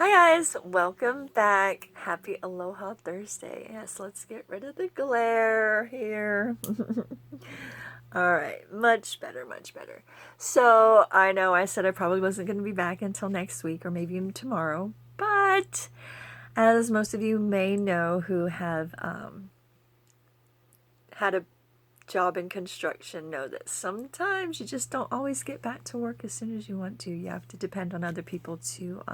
Hi guys, welcome back. Happy Aloha Thursday. Yes, let's get rid of the glare here. Alright, much better, much better. So, I know I said I probably wasn't going to be back until next week or maybe even tomorrow, but as most of you may know who have had a job in construction know that sometimes you just don't always get back to work as soon as you want to. You have to depend on other people to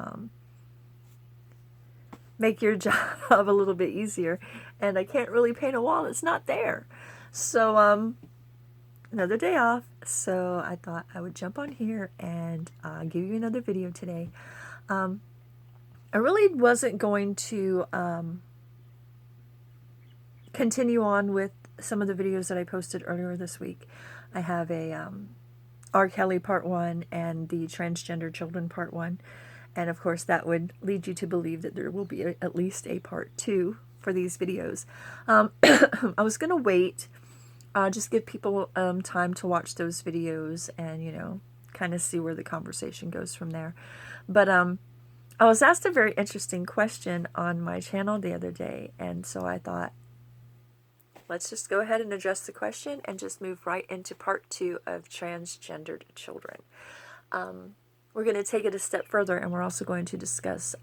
make your job a little bit easier, and I can't really paint a wall that's not there. So another day off, so I thought I would jump on here and give you another video today. I really wasn't going to continue on with some of the videos that I posted earlier this week. I have a R. Kelly part 1 and the transgender children part 1. And of course, that would lead you to believe that there will be at least a part 2 for these videos. I was going to wait, just give people time to watch those videos and, you know, kind of see where the conversation goes from there. But I was asked a very interesting question on my channel the other day, and so I thought, let's just go ahead and address the question and just move right into part 2 of transgendered children. We're going to take it a step further, and we're also going to discuss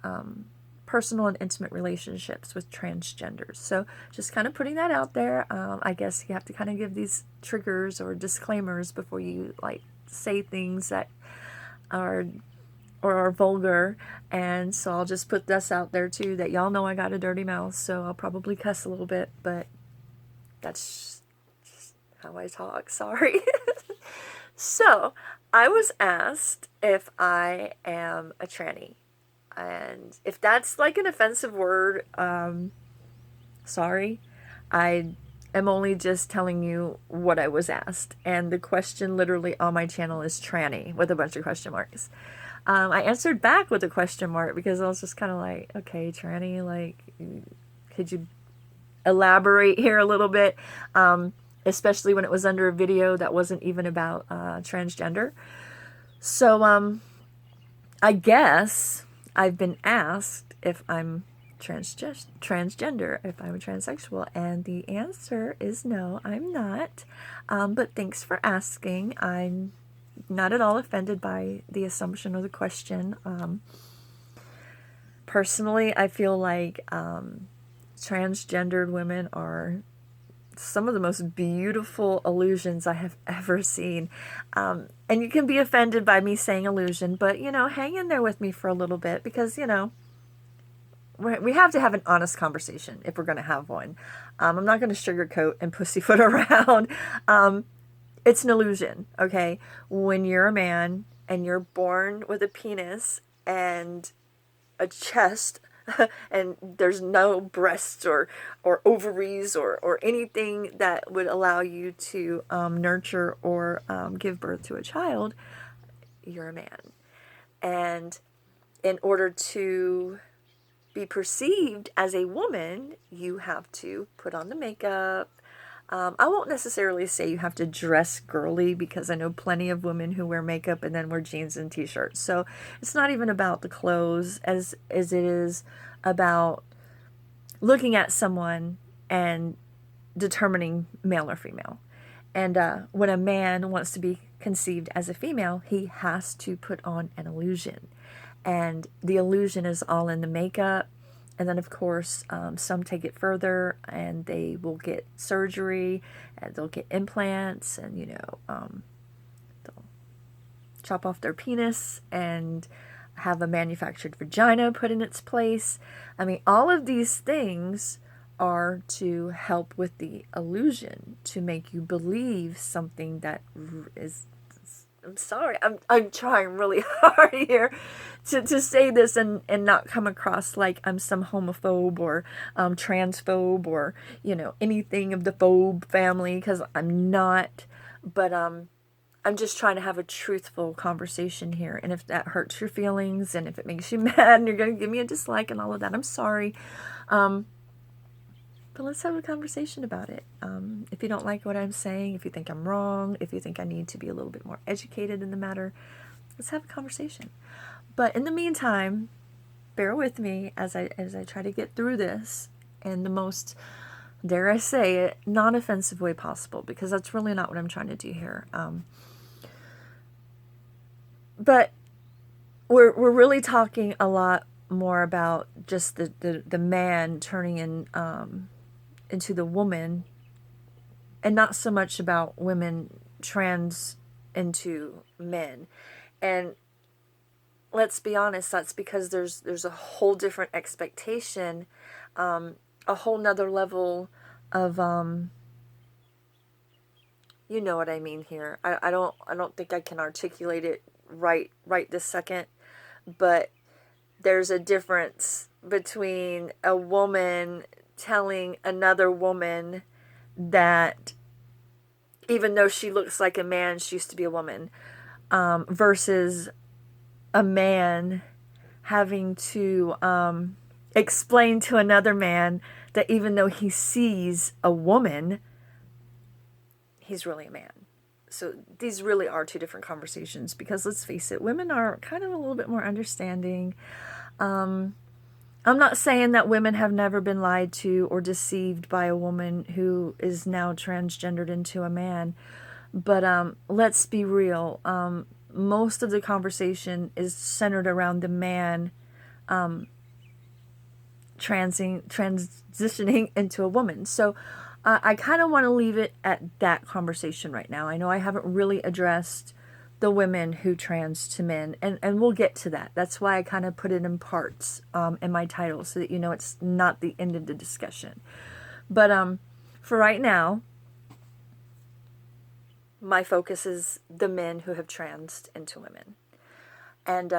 personal and intimate relationships with transgenders. So just kind of putting that out there. I guess you have to kind of give these triggers or disclaimers before you like say things that are vulgar. And so I'll just put this out there too, that y'all know I got a dirty mouth, so I'll probably cuss a little bit, but that's just how I talk. Sorry. So I was asked if I am a tranny, and if that's like an offensive word, sorry. I am only just telling you what I was asked, and the question literally on my channel is tranny with a bunch of question marks. I answered back with a question mark because I was just kind of like, okay, tranny, like, could you elaborate here a little bit? Especially when it was under a video that wasn't even about transgender. So I guess I've been asked if I'm transgender, if I'm a transsexual, and the answer is no, I'm not. But thanks for asking. I'm not at all offended by the assumption or the question. Personally, I feel like transgendered women are some of the most beautiful illusions I have ever seen. And you can be offended by me saying illusion, but, you know, hang in there with me for a little bit because, you know, we have to have an honest conversation if we're going to have one. I'm not going to sugarcoat and pussyfoot around. It's an illusion, okay? When you're a man and you're born with a penis and a chest, and there's no breasts or ovaries or anything that would allow you to nurture or give birth to a child, you're a man. And in order to be perceived as a woman, you have to put on the makeup. I won't necessarily say you have to dress girly because I know plenty of women who wear makeup and then wear jeans and t-shirts. So it's not even about the clothes as it is about looking at someone and determining male or female. And when a man wants to be conceived as a female, he has to put on an illusion. And the illusion is all in the makeup. And then, of course, some take it further and they will get surgery and they'll get implants and, you know, they'll chop off their penis and have a manufactured vagina put in its place. I mean, all of these things are to help with the illusion, to make you believe something that is... I'm sorry, I'm trying really hard here to say this and not come across like I'm some homophobe or transphobe or, you know, anything of the phobe family, because I'm not. But I'm just trying to have a truthful conversation here. And if that hurts your feelings and if it makes you mad and you're going to give me a dislike and all of that, I'm sorry. But let's have a conversation about it. If you don't like what I'm saying, if you think I'm wrong, if you think I need to be a little bit more educated in the matter, let's have a conversation. But in the meantime, bear with me as I try to get through this in the most, dare I say it, non-offensive way possible, because that's really not what I'm trying to do here. But we're really talking a lot more about just the man turning into the woman, and not so much about women trans into men. And let's be honest, that's because there's a whole different expectation, a whole nother level of you know what I mean here. I don't think I can articulate it right this second, but there's a difference between a woman telling another woman that even though she looks like a man, she used to be a woman, versus a man having to explain to another man that even though he sees a woman, he's really a man. So these really are two different conversations, because let's face it, women are kind of a little bit more understanding. I'm not saying that women have never been lied to or deceived by a woman who is now transgendered into a man, but let's be real. Most of the conversation is centered around the man transitioning into a woman. So I kind of want to leave it at that conversation right now. I know I haven't really addressed the women who trans to men, and we'll get to that. That's why I kind of put it in parts in my title, so that you know it's not the end of the discussion. But for right now, my focus is the men who have transed into women. And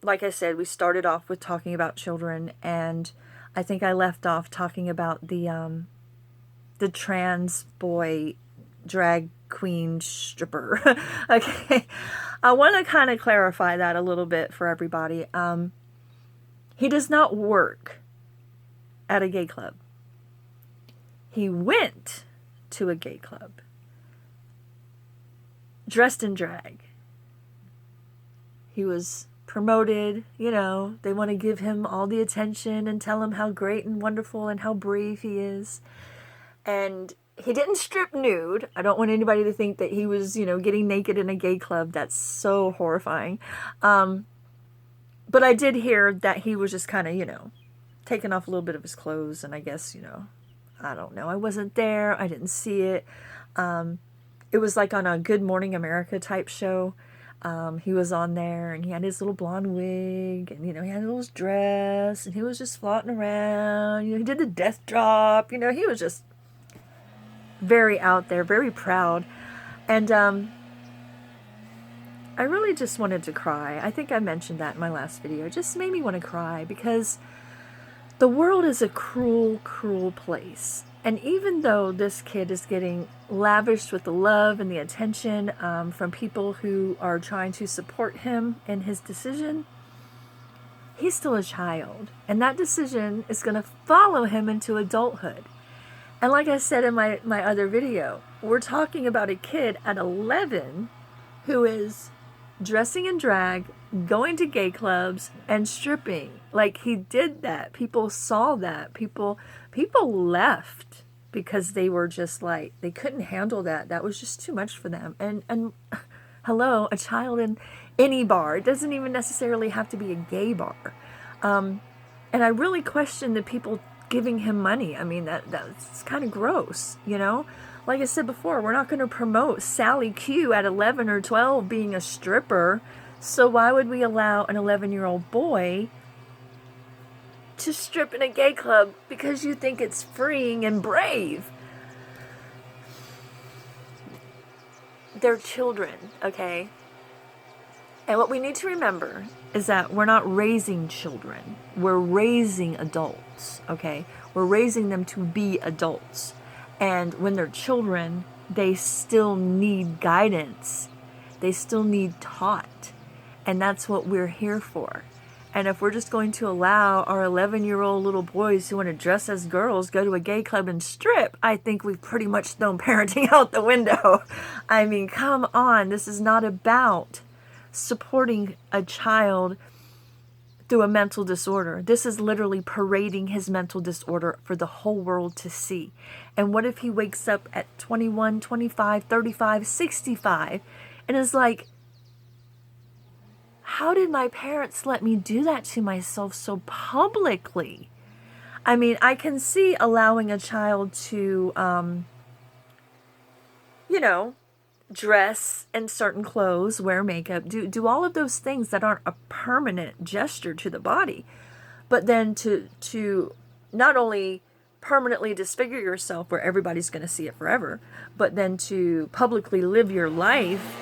like I said, we started off with talking about children, and I think I left off talking about the trans boy drag queen stripper. Okay, I want to kind of clarify that a little bit for everybody. He does not work at a gay club. He went to a gay club dressed in drag. He was promoted, you know, they want to give him all the attention and tell him how great and wonderful and how brave he is. And he didn't strip nude. I don't want anybody to think that he was, you know, getting naked in a gay club. That's so horrifying. But I did hear that he was just kind of, you know, taking off a little bit of his clothes, and I guess, you know, I don't know. I wasn't there. I didn't see it. It was like on a Good Morning America type show. He was on there, and he had his little blonde wig, and, you know, he had a little dress, and he was just floating around. You know, he did the death drop. You know, he was just very out there, very proud. And I really just wanted to cry. I think I mentioned that in my last video. It just made me want to cry, because the world is a cruel, cruel place. And even though this kid is getting lavished with the love and the attention from people who are trying to support him in his decision, he's still a child. And that decision is going to follow him into adulthood. And like I said in my other video, we're talking about a kid at 11 who is dressing in drag, going to gay clubs, and stripping. Like, he did that. People saw that. People left because they were just like, they couldn't handle that. That was just too much for them. And hello, a child in any bar. It doesn't even necessarily have to be a gay bar. And I really question the people giving him money. I mean, that's kind of gross, you know? Like I said before, we're not going to promote Sally Q at 11 or 12 being a stripper. So why would we allow an 11-year-old boy to strip in a gay club because you think it's freeing and brave? They're children, okay? And what we need to remember is that we're not raising children. We're raising adults, okay? We're raising them to be adults. And when they're children, they still need guidance. They still need taught. And that's what we're here for. And if we're just going to allow our 11-year-old little boys who want to dress as girls go to a gay club and strip, I think we've pretty much thrown parenting out the window. I mean, come on. This is not about supporting a child through a mental disorder. This is literally parading his mental disorder for the whole world to see. And what if he wakes up at 21, 25, 35, 65 and is like, how did my parents let me do that to myself so publicly? I mean, I can see allowing a child to, you know, dress in certain clothes, wear makeup, do all of those things that aren't a permanent gesture to the body. But then to not only permanently disfigure yourself where everybody's going to see it forever, but then to publicly live your life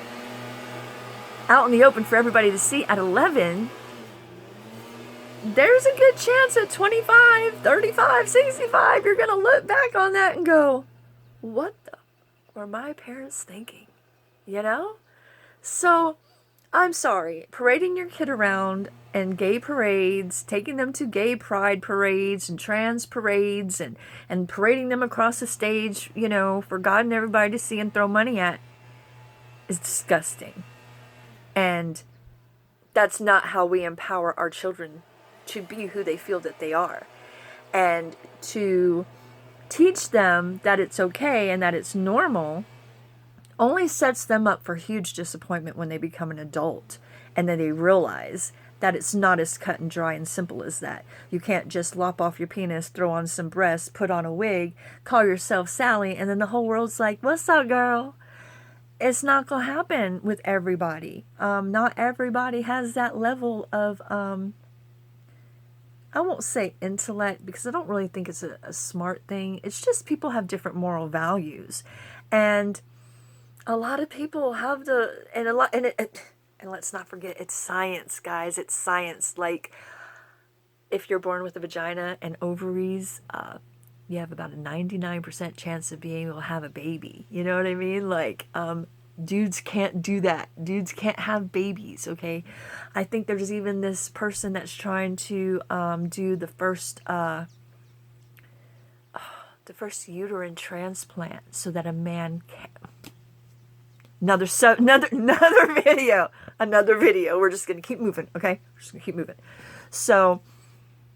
out in the open for everybody to see at 11, there's a good chance at 25, 35, 65, you're going to look back on that and go, what the were my parents thinking? You know? So, I'm sorry, parading your kid around in gay parades, taking them to gay pride parades and trans parades and parading them across the stage, you know, for God and everybody to see and throw money at is disgusting. And that's not how we empower our children to be who they feel that they are. And to teach them that it's okay and that it's normal only sets them up for huge disappointment when they become an adult and then they realize that it's not as cut and dry and simple as that. You can't just lop off your penis, throw on some breasts, put on a wig, call yourself Sally, and then the whole world's like, what's up, girl? It's not going to happen with everybody. Not everybody has that level of, I won't say intellect because I don't really think it's a smart thing. It's just people have different moral values. And a lot of people have and let's not forget, it's science, guys. It's science. Like, if you're born with a vagina and ovaries, you have about a 99% chance of being able to have a baby. You know what I mean? Like, dudes can't do that. Dudes can't have babies, okay? I think there's even this person that's trying to do the first uterine transplant so that a man can. Another video. We're just gonna keep moving, okay? We're just gonna keep moving. So,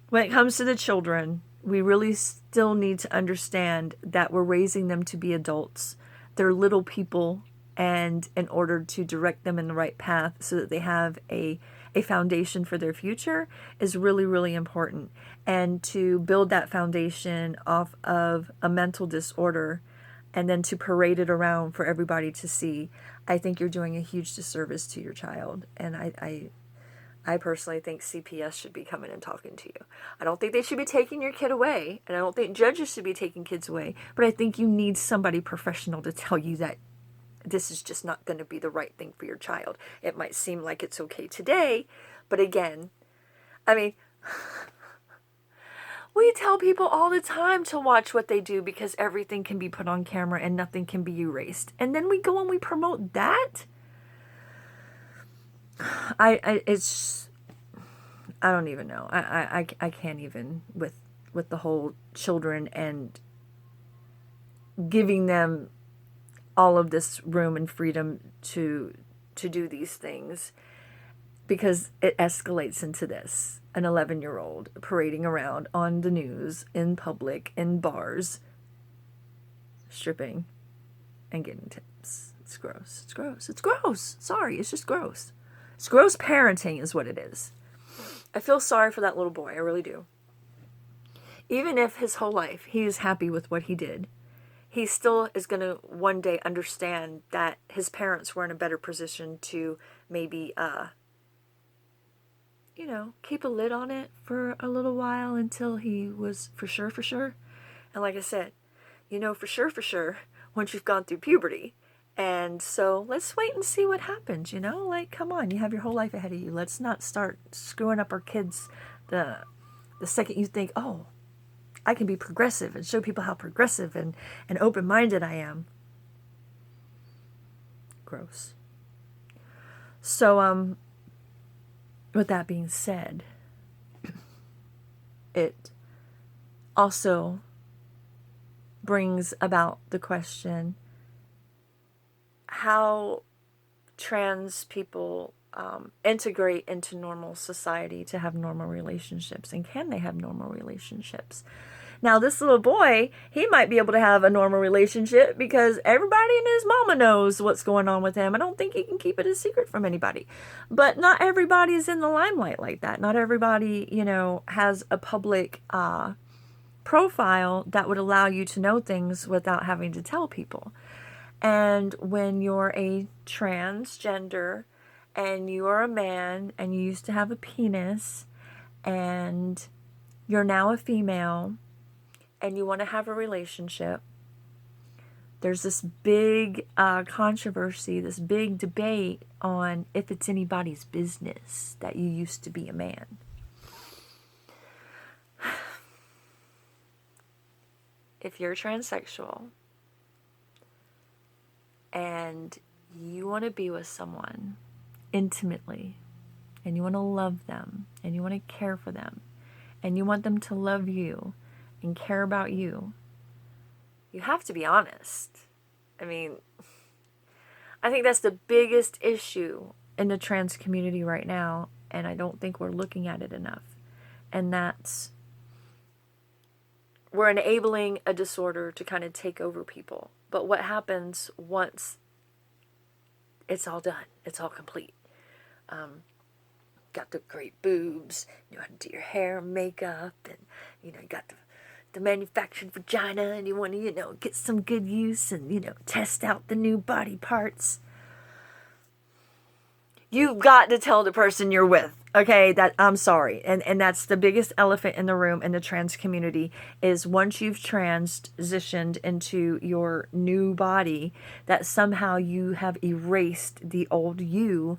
when it comes to the children, we really still need to understand that we're raising them to be adults. They're little people, and in order to direct them in the right path so that they have a foundation for their future is really, really important. And to build that foundation off of a mental disorder and then to parade it around for everybody to see, I think you're doing a huge disservice to your child. And I personally think CPS should be coming and talking to you. I don't think they should be taking your kid away, and I don't think judges should be taking kids away, but I think you need somebody professional to tell you that this is just not going to be the right thing for your child. It might seem like it's okay today, but again, I mean, we tell people all the time to watch what they do because everything can be put on camera and nothing can be erased. And then we go and we promote that? I don't even know. I can't even with the whole children and giving them all of this room and freedom to do these things, because it escalates into this. An 11-year-old parading around on the news, in public, in bars, stripping and getting tips. It's gross. It's gross. It's gross. Sorry, it's just gross. It's gross parenting is what it is. I feel sorry for that little boy. I really do. Even if his whole life he is happy with what he did, he still is going to one day understand that his parents were in a better position to maybe, keep a lid on it for a little while until he was for sure. And like I said, for sure, once you've gone through puberty. And so let's wait and see what happens, Like, come on, you have your whole life ahead of you. Let's not start screwing up our kids the second you think, oh, I can be progressive and show people how progressive and open-minded I am. Gross. So, with that being said, it also brings about the question how trans people integrate into normal society, to have normal relationships? And can they have normal relationships? Now, this little boy, he might be able to have a normal relationship because everybody and his mama knows what's going on with him. I don't think he can keep it a secret from anybody. But not everybody's in the limelight like that. Not everybody, has a public profile that would allow you to know things without having to tell people. And when you're a transgender and you are a man and you used to have a penis and you're now a female and you want to have a relationship, there's this big controversy, this big debate on if it's anybody's business that you used to be a man. If you're transsexual and you want to be with someone intimately, and you want to love them, and you want to care for them, and you want them to love you and care about you, you have to be honest. I mean, I think that's the biggest issue in the trans community right now, and I don't think we're looking at it enough. And that's, we're enabling a disorder to kind of take over people. But what happens once it's all done, it's all complete? Got the great boobs, you know how to do your hair and makeup, and you got the manufactured vagina, and you want to get some good use and test out the new body parts. You've got to tell the person you're with, okay? That I'm sorry, and that's the biggest elephant in the room in the trans community, is once you've transitioned into your new body, that somehow you have erased the old you,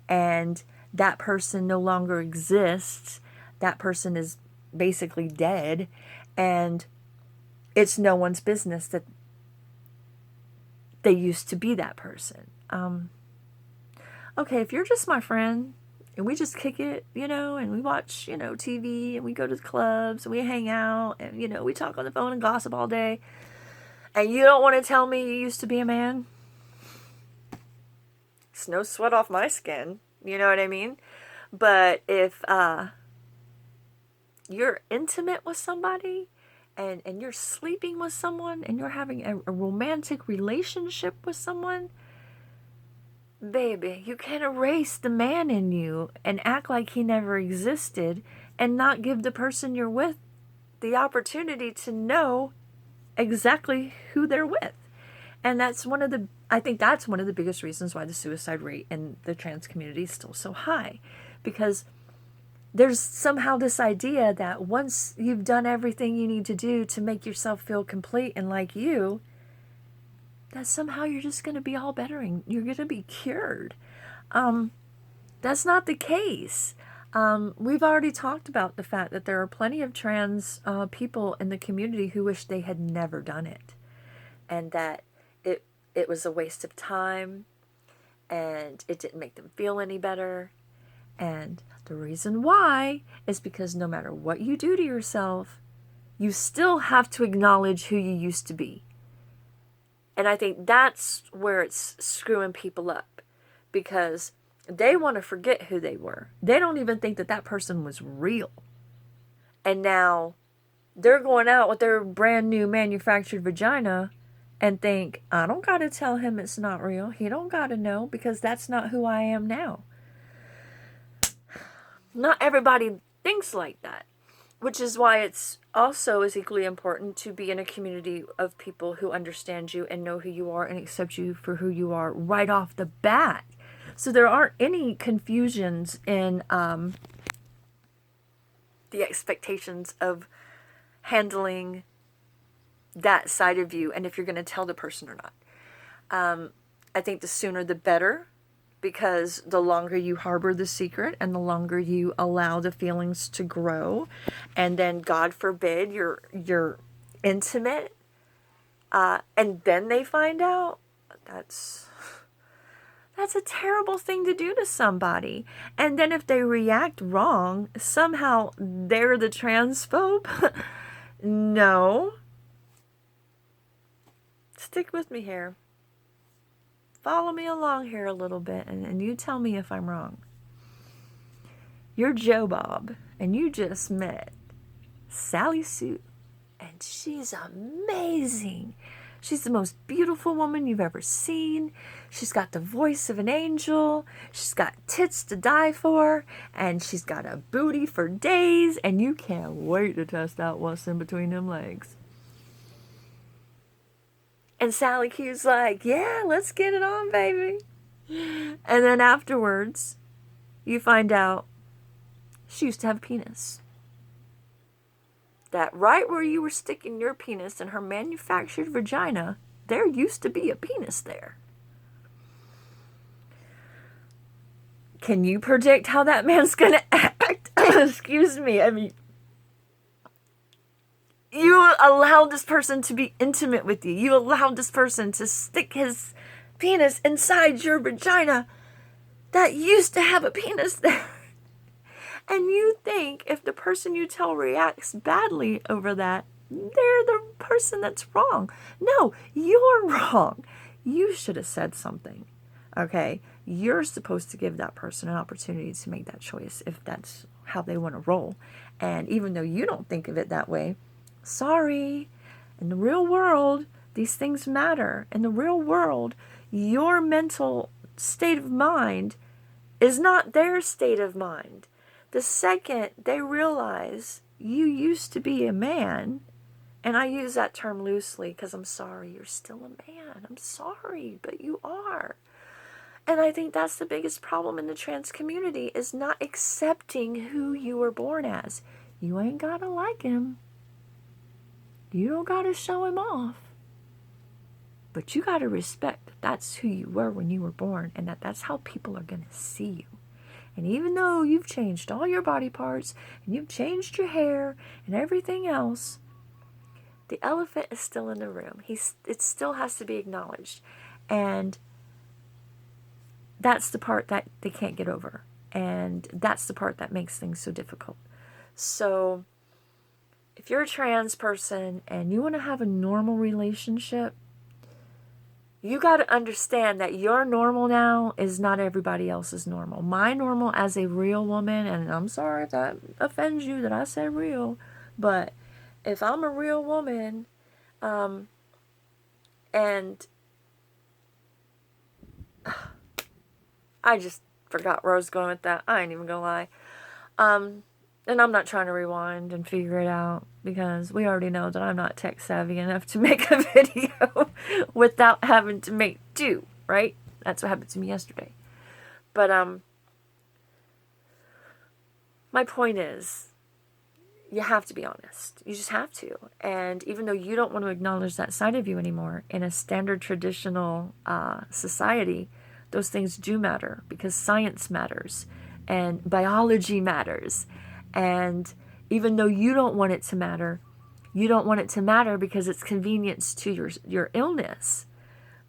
and that person no longer exists. That person is basically dead, and it's no one's business that they used to be that person. Okay, if you're just my friend and we just kick it, and we watch, TV, and we go to the clubs and we hang out and, we talk on the phone and gossip all day, and you don't want to tell me you used to be a man, it's no sweat off my skin. You know what I mean? But if you're intimate with somebody and you're sleeping with someone and you're having a romantic relationship with someone, baby, you can't erase the man in you and act like he never existed and not give the person you're with the opportunity to know exactly who they're with. And I think that's one of the biggest reasons why the suicide rate in the trans community is still so high. Because there's somehow this idea that once you've done everything you need to do to make yourself feel complete and like you, that somehow you're just going to be all better and you're going to be cured. That's not the case. We've already talked about the fact that there are plenty of trans people in the community who wish they had never done it. And that it was a waste of time, and it didn't make them feel any better. And the reason why is because no matter what you do to yourself, you still have to acknowledge who you used to be. And I think that's where it's screwing people up, because they want to forget who they were. They don't even think that person was real. And now they're going out with their brand new manufactured vagina and think, I don't got to tell him it's not real. He don't got to know, because that's not who I am now. Not everybody thinks like that, which is why it's also is equally important to be in a community of people who understand you and know who you are and accept you for who you are right off the bat. So there aren't any confusions in the expectations of handling that side of you, and if you're going to tell the person or not. I think the sooner the better, because the longer you harbor the secret and the longer you allow the feelings to grow, and then God forbid you're intimate, and then they find out, that's a terrible thing to do to somebody. And then if they react wrong, somehow they're the transphobe. No. Stick with me here. Follow me along here a little bit, and you tell me if I'm wrong. You're Joe Bob, and you just met Sally Sue, and she's amazing. She's the most beautiful woman you've ever seen. She's got the voice of an angel. She's got tits to die for. And she's got a booty for days. And you can't wait to test out what's in between them legs. And Sally Q's like, yeah, let's get it on, baby. And then afterwards, you find out she used to have a penis. That right where you were sticking your penis in her manufactured vagina, there used to be a penis there. Can you predict how that man's going to act? Excuse me. I mean, you allowed this person to be intimate with you. You allowed this person to stick his penis inside your vagina that used to have a penis there. And you think if the person you tell reacts badly over that, they're the person that's wrong. No, you're wrong. You should have said something. Okay? You're supposed to give that person an opportunity to make that choice if that's how they want to roll. And even though you don't think of it that way, sorry. In the real world, these things matter. In the real world, your mental state of mind is not their state of mind. The second they realize you used to be a man, and I use that term loosely because I'm sorry, you're still a man. I'm sorry, but you are. And I think that's the biggest problem in the trans community is not accepting who you were born as. You ain't gotta like him. You don't gotta show him off. But you gotta respect that that's who you were when you were born and that that's how people are gonna see you. And even though you've changed all your body parts and you've changed your hair and everything else, the elephant is still in the room. It still has to be acknowledged. And that's the part that they can't get over. And that's the part that makes things so difficult. So if you're a trans person and you want to have a normal relationship, you got to understand that your normal now is not everybody else's normal. My normal as a real woman, and I'm sorry if that offends you that I said real, but if I'm a real woman, and I just forgot where I was going with that. I ain't even gonna lie. And I'm not trying to rewind and figure it out because we already know that I'm not tech savvy enough to make a video without having to make two, right? That's what happened to me yesterday. But my point is, you have to be honest. You just have to. And even though you don't want to acknowledge that side of you anymore, in a standard traditional society, those things do matter because science matters and biology matters. And even though you don't want it to matter, you don't want it to matter because it's convenience to your illness.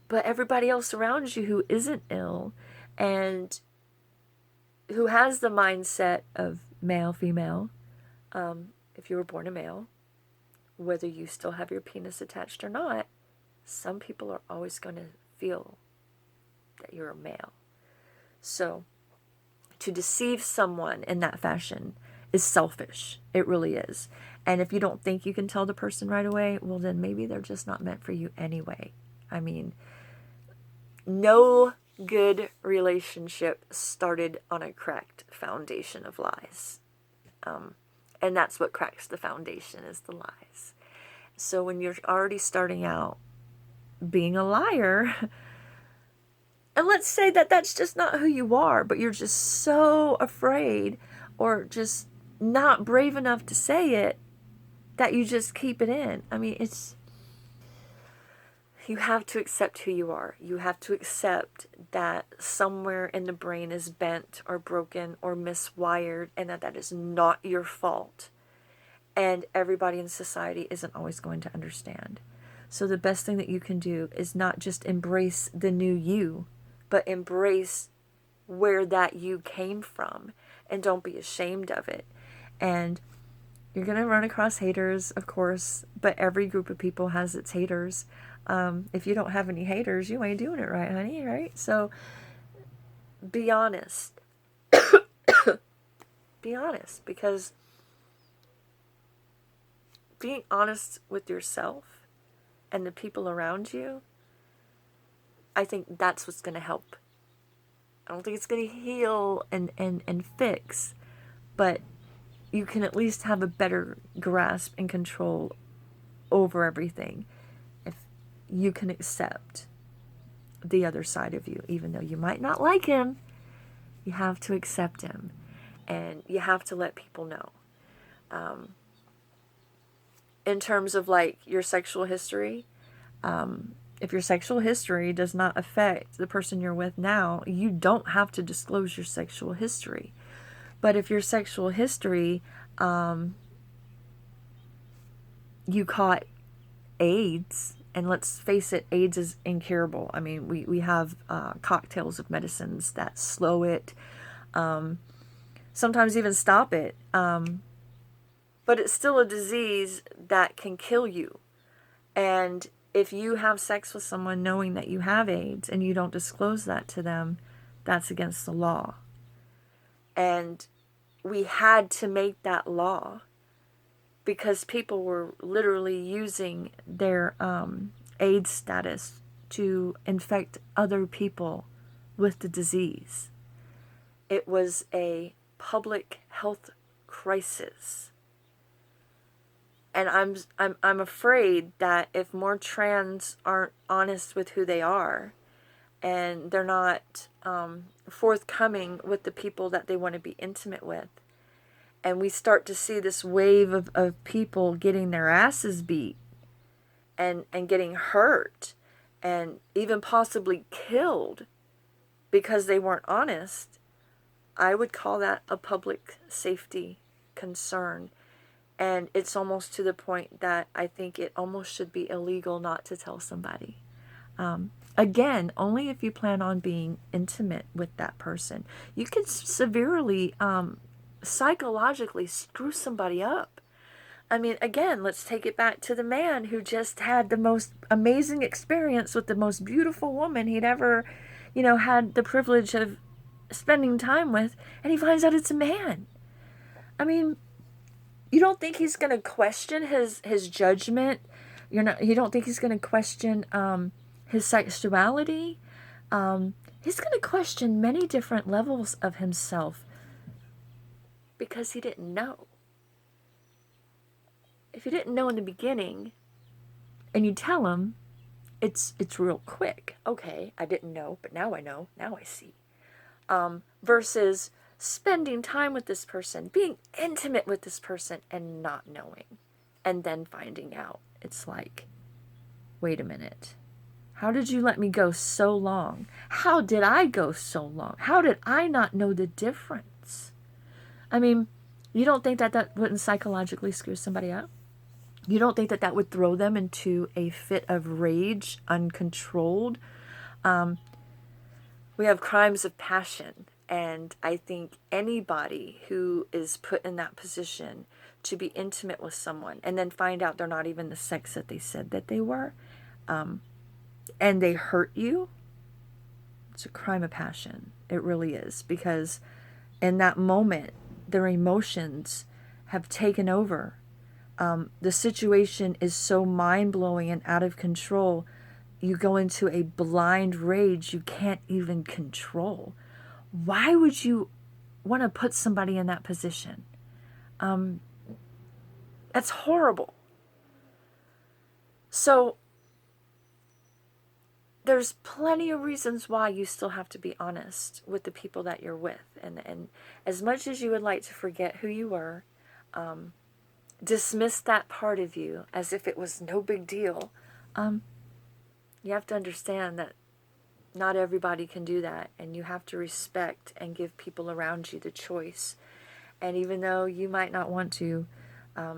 But everybody else around you who isn't ill and who has the mindset of male, female, if you were born a male, whether you still have your penis attached or not, some people are always going to feel that you're a male. So to deceive someone in that fashion is selfish. It really is. And if you don't think you can tell the person right away, well, then maybe they're just not meant for you anyway. I mean, no good relationship started on a cracked foundation of lies. And that's what cracks the foundation is the lies. So when you're already starting out being a liar, and let's say that that's just not who you are, but you're just so afraid or just not brave enough to say it that you just keep it in. I mean, you have to accept who you are. You have to accept that somewhere in the brain is bent or broken or miswired and that is not your fault. And everybody in society isn't always going to understand. So the best thing that you can do is not just embrace the new you, but embrace where that you came from and don't be ashamed of it. And you're going to run across haters, of course, but every group of people has its haters. If you don't have any haters, you ain't doing it right, honey, right? So be honest. be honest, because being honest with yourself and the people around you, I think that's what's going to help. I don't think it's going to heal and fix, but you can at least have a better grasp and control over everything if you can accept the other side of you. Even though you might not like him, you have to accept him, and you have to let people know. In terms of like your sexual history, if your sexual history does not affect the person you're with now, you don't have to disclose your sexual history. But if your sexual history, you caught AIDS, and let's face it, AIDS is incurable. I mean, we have cocktails of medicines that slow it, sometimes even stop it. But it's still a disease that can kill you. And if you have sex with someone knowing that you have AIDS and you don't disclose that to them, that's against the law. And we had to make that law because people were literally using their AIDS status to infect other people with the disease. It was a public health crisis. And I'm afraid that if more trans aren't honest with who they are, and they're not forthcoming with the people that they want to be intimate with, and we start to see this wave of people getting their asses beat and getting hurt and even possibly killed because they weren't honest, I would call that a public safety concern. And it's almost to the point that I think it almost should be illegal not to tell somebody. Again, only if you plan on being intimate with that person. You can severely, psychologically screw somebody up. I mean, again, let's take it back to the man who just had the most amazing experience with the most beautiful woman he'd ever, had the privilege of spending time with, and he finds out it's a man. I mean, you don't think he's going to question his judgment? You don't think he's going to question his sexuality? He's going to question many different levels of himself because he didn't know. If you didn't know in the beginning and you tell him, it's real quick. Okay, I didn't know, but now I know. Now I see. Versus spending time with this person, being intimate with this person and not knowing, and then finding out. It's like, wait a minute. How did you let me go so long? How did I go so long? How did I not know the difference? I mean, you don't think that wouldn't psychologically screw somebody up? You don't think that would throw them into a fit of rage, uncontrolled? We have crimes of passion. And I think anybody who is put in that position to be intimate with someone and then find out they're not even the sex that they said that they were, and they hurt you, it's a crime of passion. It really is. Because in that moment, their emotions have taken over. The situation is so mind-blowing and out of control. You go into a blind rage you can't even control. Why would you want to put somebody in that position? That's horrible. So there's plenty of reasons why you still have to be honest with the people that you're with. And as much as you would like to forget who you were, dismiss that part of you as if it was no big deal, you have to understand that not everybody can do that, and you have to respect and give people around you the choice. And even though you might not want to,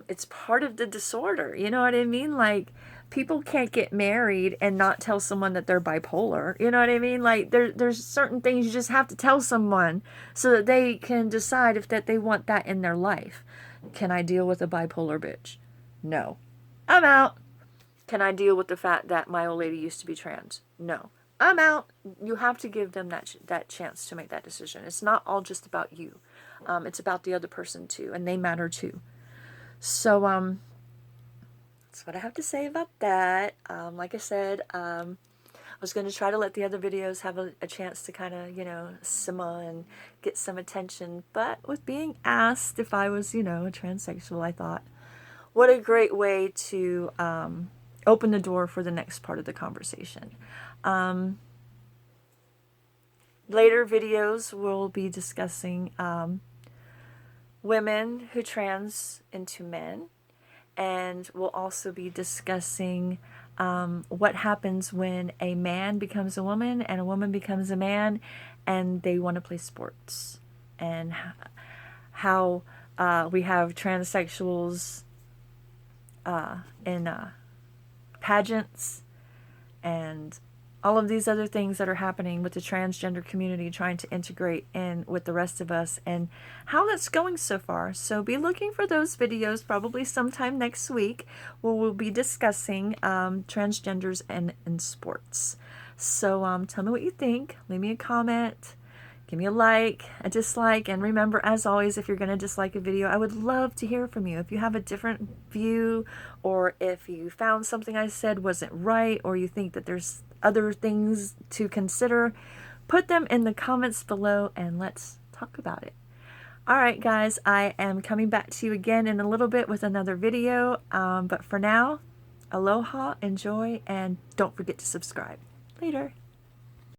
it's part of the disorder. You know what I mean? Like, people can't get married and not tell someone that they're bipolar. You know what I mean? Like, there's certain things you just have to tell someone so that they can decide if that they want that in their life. Can I deal with a bipolar bitch? No. I'm out. Can I deal with the fact that my old lady used to be trans? No. I'm out. You have to give them that chance to make that decision. It's not all just about you. It's about the other person too, and they matter too. So that's what I have to say about that. Like I said, I was going to try to let the other videos have a chance to kind of, simmer and get some attention. But with being asked if I was, a transsexual, I thought, what a great way to open the door for the next part of the conversation. Later videos will be discussing women who trans into men, and we'll also be discussing what happens when a man becomes a woman and a woman becomes a man and they want to play sports, and how we have transsexuals in pageants and all of these other things that are happening with the transgender community trying to integrate in with the rest of us, and how that's going so far. So be looking for those videos probably sometime next week, where we'll be discussing transgenders and in sports. So tell me what you think. Leave me a comment. Give me a like, a dislike, and remember, as always, if you're going to dislike a video, I would love to hear from you. If you have a different view, or if you found something I said wasn't right, or you think that there's other things to consider, put them in the comments below and let's talk about it. Alright guys, I am coming back to you again in a little bit with another video, but for now, aloha, enjoy, and don't forget to subscribe. Later.